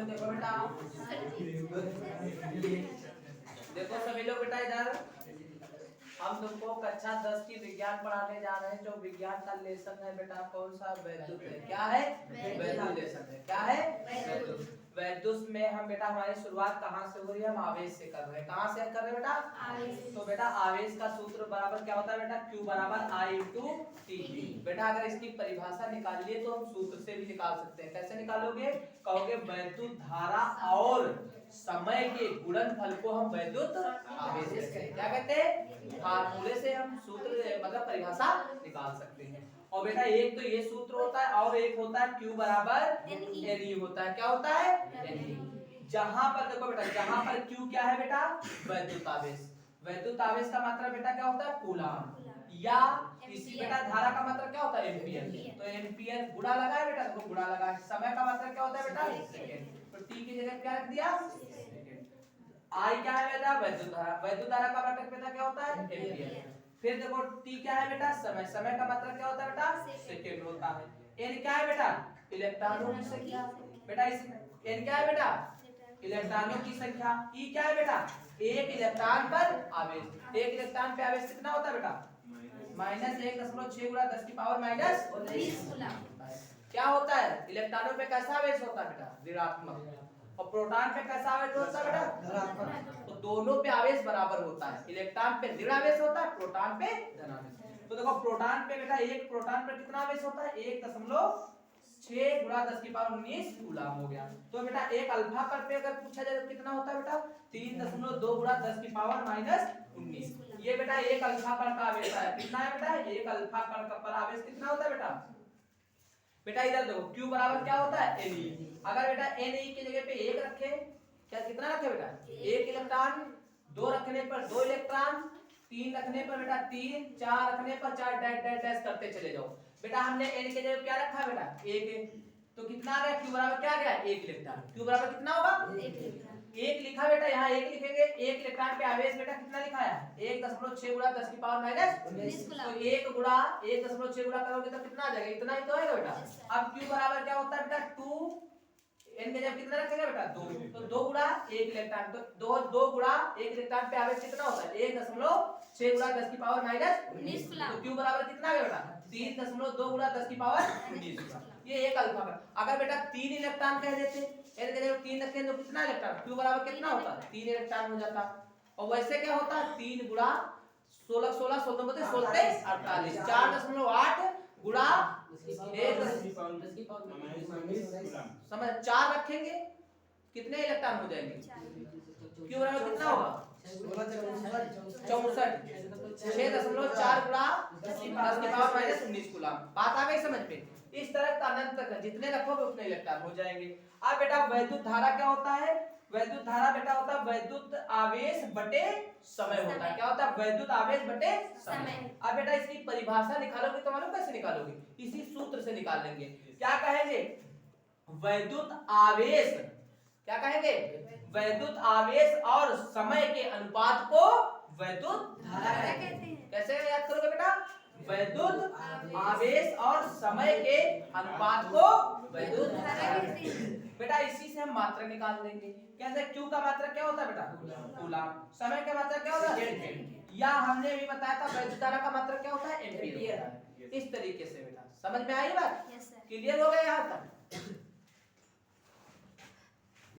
लोग देखो बेटा, देखो सभी लोग बेटा इधर, हम तुमको कक्षा 10 की विज्ञान पढ़ाने जा रहे हैं। जो विज्ञान का लेसन है बेटा कौन सा, वैद्युत है। क्या है? वैद्युत लेसन है। क्या है? वैद्युत। वैद्युत में हम बेटा हमारी शुरुआत कहाँ से हो रही है? हम आवेश से कर रहे हैं। कहाँ से कर रहे हैं बेटा? आवेश। तो बेटा आवेश का सूत्र बराबर क्या होता है बेटा? Q बराबर I × T। बेटा अगर इसकी परिभाषा निकालिए तो हम सूत्र से भी निकाल सकते हैं। कैसे निकालोगे? कहोगे वैद्युत धारा और समय के गुणनफल को हम वैद्युत आवेश कहते हैं। क्या कहते हैं? फार्मूले से हम सूत्र मतलब परिभाषा निकाल सकते हैं। और बेटा एक तो ये सूत्र होता है और एक होता है Q बराबर NE होता है। क्या होता है? NE। जहां पर देखो बेटा, जहां पर Q क्या है बेटा? वैद्युत आवेश। वैद्युत आवेश का मात्रा बेटा क्या होता है? कूलम। या इसी बेटा धारा का मात्रा क्या होता है? एम्पियर। तो एम्पियर गुणा लगा है बेटा, देखो गुणा लगा है। समय का मात्रा क्या होता है बेटा? सेकंड। तो T की जगह क्या रख दिया? I क्या है बेटा? वैद्युत धारा। वैद्युत धारा का मात्रक बेटा क्या होता है? एम्पियर। फिर देखो T क्या है बेटा? समय। समय का मात्रक क्या होता है बेटा? सेकंड होता है। N क्या है बेटा? इलेक्ट्रॉनों की संख्या। बेटा इस N क्या है बेटा? इलेक्ट्रॉनों की संख्या। E क्या है बेटा? एक इलेक्ट्रॉन पर आवेश। एक इलेक्ट्रॉन पे आवेश कितना होता है बेटा? -1.6 × 10⁻⁻19 कूलम। क्या होता है? इलेक्ट्रॉनों पे कैसा आवेश होता है बेटा? ऋणात्मक। और प्रोटॉन पे कैसा आवेश होता है बेटा? धनात्मक। तो दोनों पे आवेश बराबर होता है। इलेक्ट्रॉन पे ऋण आवेश होता है, प्रोटॉन पे धन आवेश। तो देखो प्रोटॉन पे बेटा, एक प्रोटॉन पर कितना आवेश होता है? 1.6 × 10⁻19 कूलम हो गया। तो बेटा एक अल्फा पर पे अगर पूछा जाए तो कितना होता है बेटा? 3.2 × 10⁻19। ये बेटा एक अल्फा कण का आवेश है। कितना है बेटा? एक अल्फा कण का पर आवेश कितना होता है बेटा? बेटा इधर देखो Q बराबर क्या होता है? Ne। अगर बेटा Ne की जगह पे 1 रखे, क्या कितना रखे बेटा? 1 इलेक्ट्रॉन। 2 रखने पर 2 इलेक्ट्रॉन। 3 रखने पर बेटा 3, 4 रखने पर 4, डैश डैश डैश करते चले जाओ। बेटा हमने N की जगह क्या रखा बेटा? 1। तो कितना आ गया? Q बराबर क्या आ गया? 1 इलेक्ट्रॉन। Q बराबर कितना होगा? 1 इलेक्ट्रॉन। 1 लिखा बेटा, यहाँ 1 लिखेंगे। 1 इलेक्ट्रॉन पे आवेश बेटा कितना लिखा है? 1.6 × 10⁻⁻19। तो 1 गुणा 1.6 गुणा करोगे तो कितना आ जाएगा? इतना ही तो आएगा बेटा। अब Q बराबर क्या होता है बेटा? 2। N के जब कितना रखेंगे बेटा? 2। तो 2 गुणा 1 इलेक्ट्रॉन, तो 2 गुणा 1 इलेक्ट्रॉन पे आवेश कितना होता है? 1.6 × 10⁻⁻19 कूलम। तो Q बराबर कितना आ गया बेटा? 3.2 × 10⁻19 कूलम। ये एक अल्फा पर। अगर बेटा 3 इलेक्ट्रॉन कह देते, N के जगह 3 रखें तो कितना इलेक्ट्रॉन? Q बराबर कितना होता? 3 इलेक्ट्रॉन हो जाता। और वैसे क्या होता? 3 गुणा 16 16 16 16 48 4.8 गुणा 1 समझ 4 रखेंगे कितने इलेक्ट्रॉन हो जाएंगे? Q बराबर कितना होगा? 64 6.4 गुणा 10⁻⁻19 कूलम। बात आ गई समझ में? इस तरह का अनंत तक जितने रखोगे उतने इलेक्ट्रॉन हो जाएंगे। अब बेटा वैद्युत धारा क्या होता है? वैद्युत धारा बेटा होता है वैद्युत आवेश बटे समय होता है। क्या होता है? वैद्युत आवेश बटे समय। अब बेटा इसकी परिभाषा निकालोगे तो मालूम कैसे निकालोगे? इसी सूत्र से निकाल लेंगे। क्या कहेंगे? वैद्युत आवेश, क्या कहेंगे? वैद्युत आवेश और समय के अनुपात को वैद्युत धारा कहते हैं। कैसे याद करोगे बेटा? वैद्युत आवेश और समय के अनुपात को वैद्युत धारा कहते हैं। बेटा इसी से हम मात्रा निकाल देंगे। कैसे? Q का मात्रा क्या होता है बेटा? कूलम। समय का मात्रा क्या होता है? या हमने भी बताया था वैद्युत धारा का मात्रा क्या होता है? एम्पीयर। इस तरीके से बेटा समझ में आई बात? क्लियर हो गया यहाँ तक?